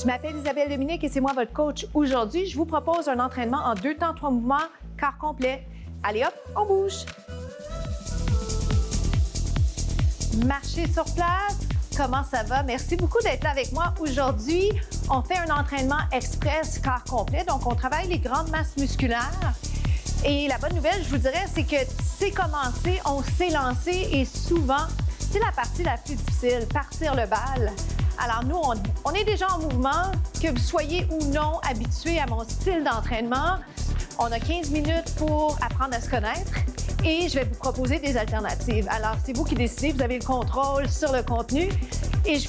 Je m'appelle Isabelle Dominique et c'est moi votre coach aujourd'hui. Je vous propose un entraînement en 2 temps, 3 mouvements, corps complet. Allez hop, on bouge. Marchez sur place. Comment ça va? Merci beaucoup d'être là avec moi. Aujourd'hui, on fait un entraînement express corps complet. Donc, on travaille les grandes masses musculaires. Et la bonne nouvelle, je vous dirais, c'est que c'est commencé, on s'est lancé et souvent, c'est la partie la plus difficile, partir le bal. Alors nous, on est déjà en mouvement, que vous soyez ou non habitué à mon style d'entraînement. On a 15 minutes pour apprendre à se connaître et je vais vous proposer des alternatives. Alors, c'est vous qui décidez, vous avez le contrôle sur le contenu et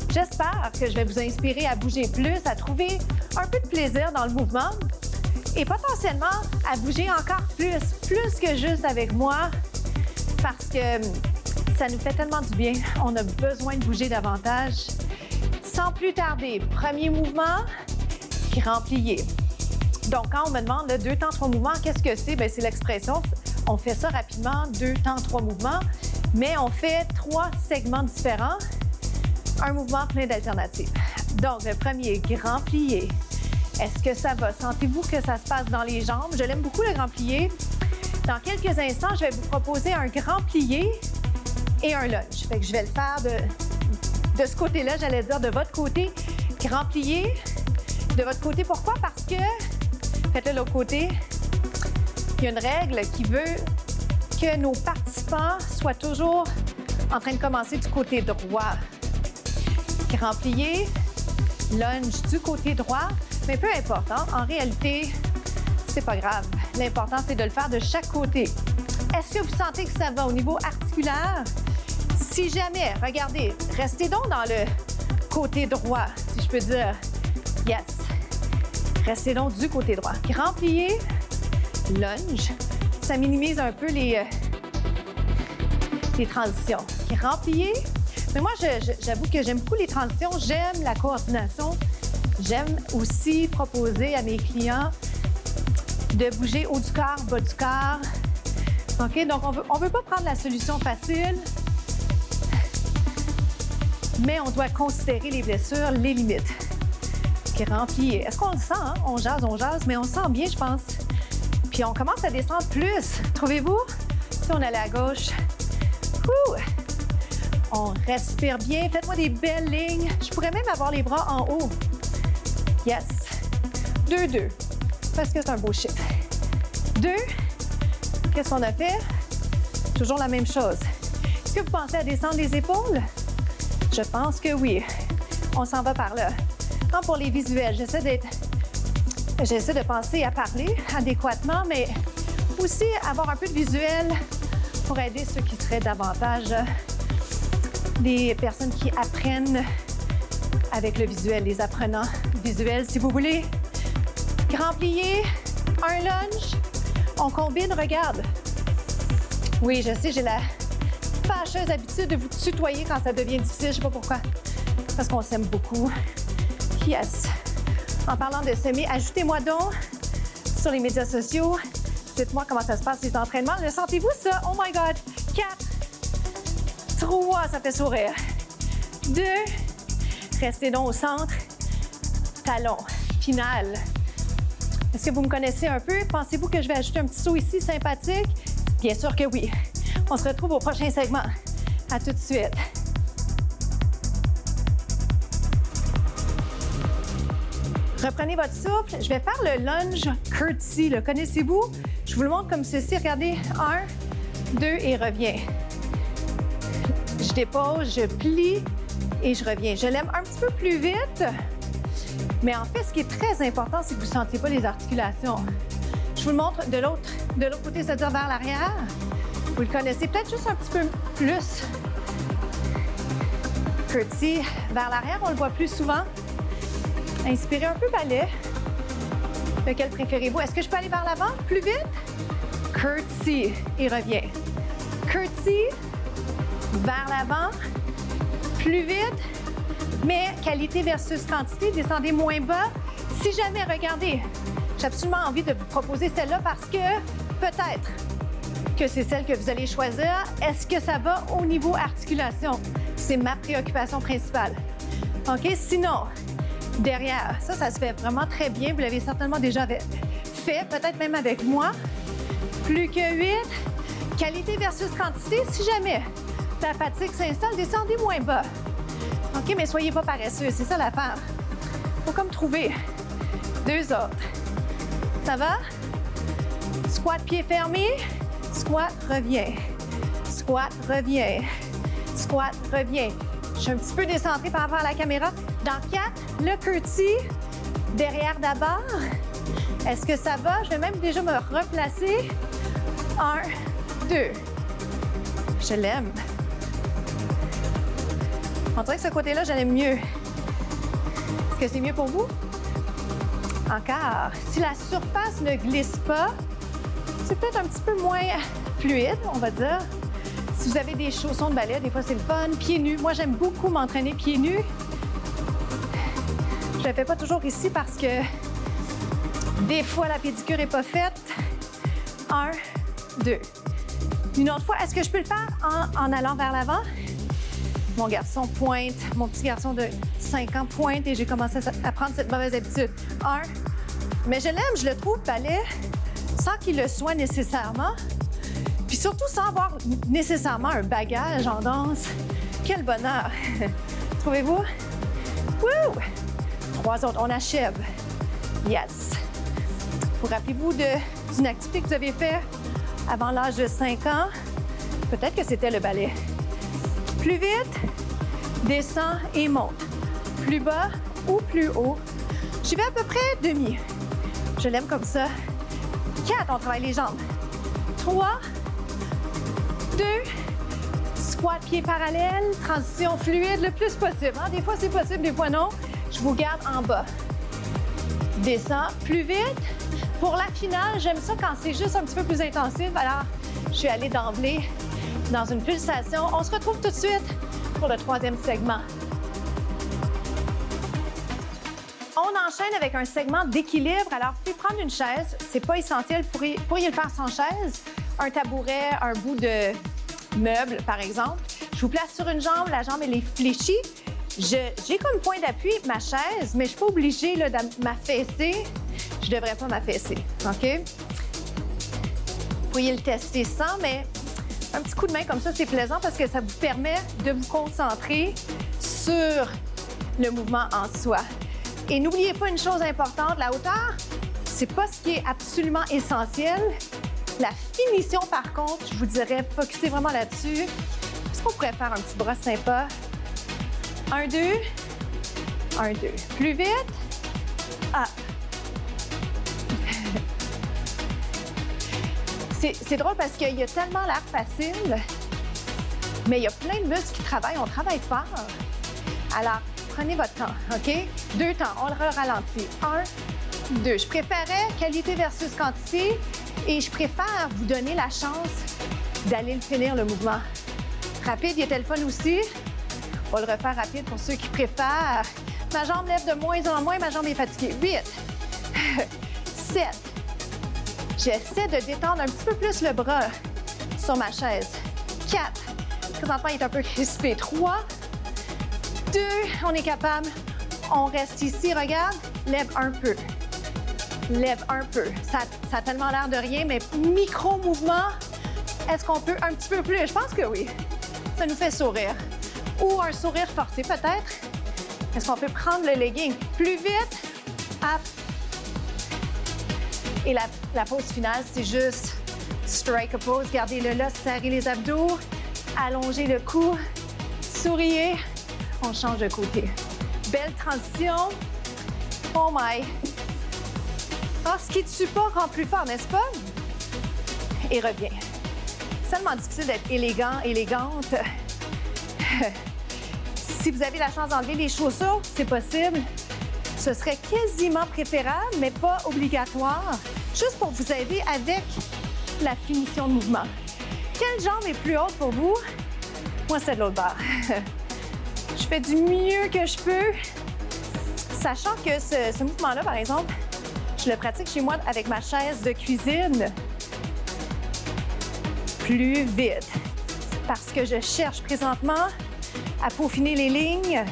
j'espère que je vais vous inspirer à bouger plus, à trouver un peu de plaisir dans le mouvement et potentiellement à bouger encore plus que juste avec moi parce que ça nous fait tellement du bien. On a besoin de bouger davantage. Sans plus tarder, premier mouvement, grand plié. Donc, quand on me demande 2 temps, 3 mouvements, qu'est-ce que c'est? Bien, c'est l'expression. On fait ça rapidement, 2 temps, 3 mouvements, mais on fait 3 segments différents, un mouvement plein d'alternatives. Donc, le premier, grand plié. Est-ce que ça va? Sentez-vous que ça se passe dans les jambes? Je l'aime beaucoup, le grand plié. Dans quelques instants, je vais vous proposer un grand plié et un lunge. Fait que je vais le faire de ce côté-là, j'allais dire de votre côté. Grand plié. De votre côté, pourquoi? Parce que, faites-le de l'autre côté, il y a une règle qui veut que nos participants soient toujours en train de commencer du côté droit. Grand plié, lunge du côté droit, mais peu importe, hein? En réalité, c'est pas grave. L'important, c'est de le faire de chaque côté. Est-ce que vous sentez que ça va au niveau articulaire? Si jamais, regardez, restez donc dans le côté droit, si je peux dire. Yes. Restez donc du côté droit. Grand plié, lunge. Ça minimise un peu les transitions. Grand plié. Mais moi, j'avoue que j'aime beaucoup les transitions. J'aime la coordination. J'aime aussi proposer à mes clients de bouger haut du corps, bas du corps. OK? Donc, on veut pas prendre la solution facile, mais on doit considérer les blessures, les limites. Grand plié. Est-ce qu'on le sent? Hein? On jase, mais on sent bien, je pense. Puis on commence à descendre plus. Trouvez-vous? Si on allait à gauche. Ouh! On respire bien. Faites-moi des belles lignes. Je pourrais même avoir les bras en haut. Yes. 2-2. Parce que c'est un beau chiffre. 2. Qu'est-ce qu'on a fait? Toujours la même chose. Est-ce que vous pensez à descendre les épaules? Je pense que oui. On s'en va par là. Pour les visuels, j'essaie de penser à parler adéquatement, mais aussi avoir un peu de visuel pour aider ceux qui seraient davantage des personnes qui apprennent avec le visuel, les apprenants visuels, si vous voulez. Grand plié, un lunge, on combine, regarde. Oui, je sais, j'ai la fâcheuse habitude de vous tutoyer quand ça devient difficile, je sais pas pourquoi, parce qu'on s'aime beaucoup. Yes. En parlant de s'aimer, ajoutez-moi donc sur les médias sociaux. Dites-moi comment ça se passe, les entraînements. Le sentez-vous, ça? Oh my God! 4, 3, ça fait sourire. 2, restez donc au centre. Talon, final. Est-ce que vous me connaissez un peu? Pensez-vous que je vais ajouter un petit saut ici sympathique? Bien sûr que oui. On se retrouve au prochain segment. À tout de suite. Reprenez votre souffle. Je vais faire le lunge curtsy. Le connaissez-vous? Je vous le montre comme ceci. Regardez. 1, 2 et reviens. Je dépose, je plie et je reviens. Je l'aime un petit peu plus vite. Mais en fait, ce qui est très important, c'est que vous ne sentiez pas les articulations. Je vous le montre de l'autre côté, c'est-à-dire vers l'arrière. Vous le connaissez peut-être juste un petit peu plus. Curtsy vers l'arrière, on le voit plus souvent. Inspirez un peu balai. Lequel préférez-vous? Est-ce que je peux aller vers l'avant plus vite? Curtsy et reviens. Curtsy vers l'avant, plus vite, mais qualité versus quantité, descendez moins bas. Si jamais, regardez, j'ai absolument envie de vous proposer celle-là parce que peut-être que c'est celle que vous allez choisir. Est-ce que ça va au niveau articulation? C'est ma préoccupation principale. OK? Sinon, derrière. Ça se fait vraiment très bien. Vous l'avez certainement déjà fait, peut-être même avec moi. Plus que 8. Qualité versus quantité. Si jamais la fatigue s'installe, descendez moins bas. OK, mais soyez pas paresseux. C'est ça l'affaire. Faut comme trouver 2 autres. Ça va? Squat, pied fermé. Squat, reviens. Squat, reviens. Squat, reviens. Je suis un petit peu décentrée par rapport à la caméra. Dans 4, le curtsy, derrière d'abord. Est-ce que ça va? Je vais même déjà me replacer. 1, 2. Je l'aime. On dirait que ce côté-là, je l'aime mieux. Est-ce que c'est mieux pour vous? Encore. Si la surface ne glisse pas, c'est peut-être un petit peu moins fluide, on va dire. Si vous avez des chaussons de ballet, des fois c'est le fun. Pieds nus. Moi, j'aime beaucoup m'entraîner pieds nus. Je ne le fais pas toujours ici parce que des fois, la pédicure n'est pas faite. 1, 2. Une autre fois, est-ce que je peux le faire en allant vers l'avant? Mon garçon pointe, mon petit garçon de 5 ans pointe et j'ai commencé à prendre cette mauvaise habitude. 1. Mais je l'aime, je le trouve ballet sans qu'il le soit nécessairement. Puis surtout sans avoir nécessairement un bagage en danse. Quel bonheur! Trouvez-vous? Wouh! 3 autres, on achève. Yes! Vous rappelez-vous d'une activité que vous avez faite avant l'âge de 5 ans? Peut-être que c'était le ballet. Plus vite, descend et monte. Plus bas ou plus haut. J'y vais à peu près demi. Je l'aime comme ça. 4, on travaille les jambes. 3, 2, squat pied parallèle, transition fluide le plus possible. Des fois c'est possible, des fois non. Je vous garde en bas. Descends plus vite. Pour la finale, j'aime ça quand c'est juste un petit peu plus intensif. Alors, je suis allée d'emblée dans une pulsation. On se retrouve tout de suite pour le 3e segment. On enchaîne avec un segment d'équilibre. Alors, vous pouvez prendre une chaise. C'est pas essentiel. Vous pourriez le faire sans chaise. Un tabouret, un bout de meuble, par exemple. Je vous place sur une jambe. La jambe, elle est fléchie. J'ai comme point d'appui ma chaise, mais je suis pas obligée de m'affaisser. Je devrais pas m'affaisser, OK? Vous pourriez le tester sans, mais un petit coup de main comme ça, c'est plaisant parce que ça vous permet de vous concentrer sur le mouvement en soi. Et n'oubliez pas une chose importante, la hauteur, c'est pas ce qui est absolument essentiel. La finition, par contre, je vous dirais, focussez vraiment là-dessus. Est-ce qu'on pourrait faire un petit bras sympa? 1, 2. 1, 2. Plus vite. Ah. C'est drôle parce qu'il y a tellement l'air facile, mais il y a plein de muscles qui travaillent. On travaille fort. Alors, prenez votre temps, OK? 2 temps. On le ralentit. 1, 2. Je préférais qualité versus quantité et je préfère vous donner la chance d'aller le finir, le mouvement. Rapide, il était le fun aussi. On va le refaire rapide pour ceux qui préfèrent. Ma jambe lève de moins en moins, ma jambe est fatiguée. 8, 7. J'essaie de détendre un petit peu plus le bras sur ma chaise. 4. Présentement, il est un peu crispé. 3, 2. On est capable. On reste ici. Regarde. Lève un peu. Lève un peu. Ça a tellement l'air de rien, mais micro-mouvement. Est-ce qu'on peut un petit peu plus? Je pense que oui. Ça nous fait sourire. Ou un sourire forcé, peut-être. Est-ce qu'on peut prendre le legging plus vite? Hop. Et la pause finale, c'est juste strike a pose. Gardez-le là, serrez les abdos, allongez le cou, souriez. On change de côté. Belle transition. Oh my! Ah, ce qui ne tue pas rend plus fort, n'est-ce pas? Et reviens. C'est tellement difficile d'être élégant, élégante. Si vous avez la chance d'enlever les chaussures, c'est possible. Ce serait quasiment préférable, mais pas obligatoire, juste pour vous aider avec la finition de mouvement. Quelle jambe est plus haute pour vous? Moi, c'est de l'autre bord. Je fais du mieux que je peux, sachant que ce mouvement-là, par exemple, je le pratique chez moi avec ma chaise de cuisine. Plus vite, parce que je cherche présentement à peaufiner les lignes,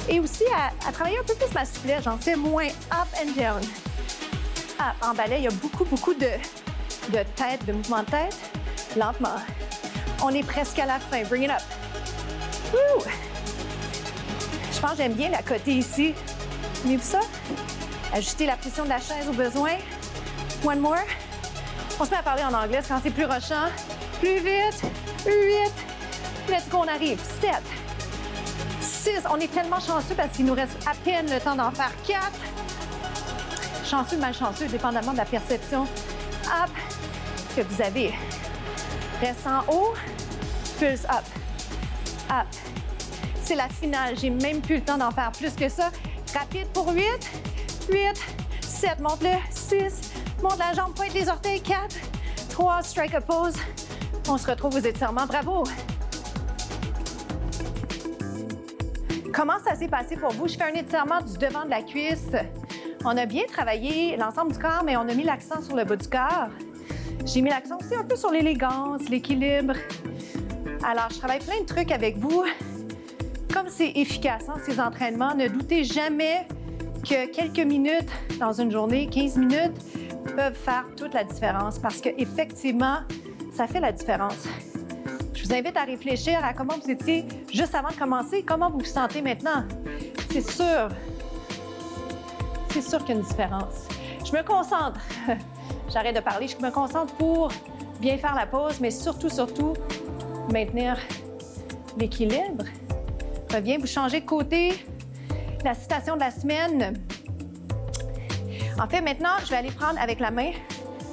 Et aussi à travailler un peu plus ma souplesse. J'en fais moins up and down. Up. En ballet, il y a beaucoup de tête, de mouvement de tête. Lentement. On est presque à la fin. Bring it up. Woo! Je pense que j'aime bien la côté ici. Venez-vous ça? Ajuster la position de la chaise au besoin. One more. On se met à parler en anglais quand c'est plus rushant. Plus vite. 8. Let's go, on arrive. 7. 6. On est tellement chanceux parce qu'il nous reste à peine le temps d'en faire 4. Chanceux ou malchanceux, dépendamment de la perception up que vous avez. Reste en haut. Pulse up. Up. C'est la finale. J'ai même plus le temps d'en faire plus que ça. Rapide pour 8. 8. 7. Monte-le. 6. Monte la jambe, pointe les orteils. 4. 3. Strike a pose. On se retrouve aux étirements. Bravo. Comment ça s'est passé pour vous? Je fais un étirement du devant de la cuisse. On a bien travaillé l'ensemble du corps, mais on a mis l'accent sur le bas du corps. J'ai mis l'accent aussi un peu sur l'élégance, l'équilibre. Alors, je travaille plein de trucs avec vous. Comme c'est efficace, hein, ces entraînements, ne doutez jamais que quelques minutes dans une journée, 15 minutes, peuvent faire toute la différence parce qu'effectivement, ça fait la différence. Je vous invite à réfléchir à comment vous étiez juste avant de commencer, comment vous vous sentez maintenant. C'est sûr qu'il y a une différence. Je me concentre. J'arrête de parler. Je me concentre pour bien faire la pause, mais surtout, maintenir l'équilibre. Reviens, vous changez de côté. La citation de la semaine. En fait, maintenant, je vais aller prendre avec la main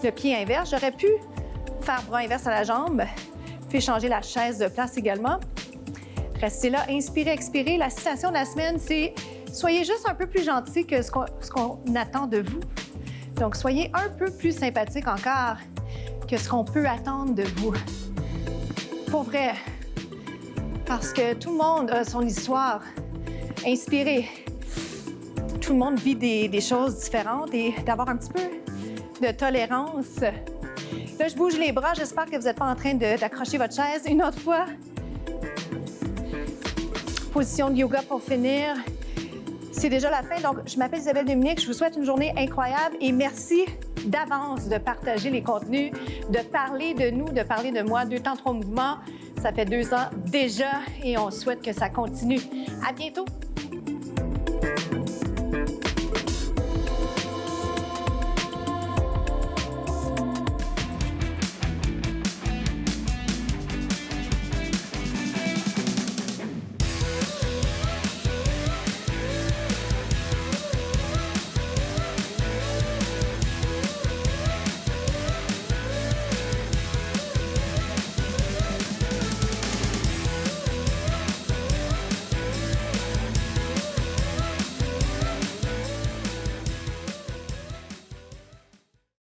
le pied inverse. J'aurais pu faire bras inverse à la jambe, puis changer la chaise de place également. Restez là, inspirez, expirez. La citation de la semaine, c'est « Soyez juste un peu plus gentil que ce qu'on attend de vous ». Donc, soyez un peu plus sympathique encore que ce qu'on peut attendre de vous. Pour vrai, parce que tout le monde a son histoire. Inspirez. Tout le monde vit des choses différentes et d'avoir un petit peu de tolérance. Là, je bouge les bras. J'espère que vous n'êtes pas en train d'accrocher votre chaise. Une autre fois. Position de yoga pour finir. C'est déjà la fin. Donc, je m'appelle Isabelle Dominique. Je vous souhaite une journée incroyable et merci d'avance de partager les contenus, de parler de nous, de parler de moi. 2 temps, 3 mouvements. Ça fait 2 ans déjà et on souhaite que ça continue. À bientôt!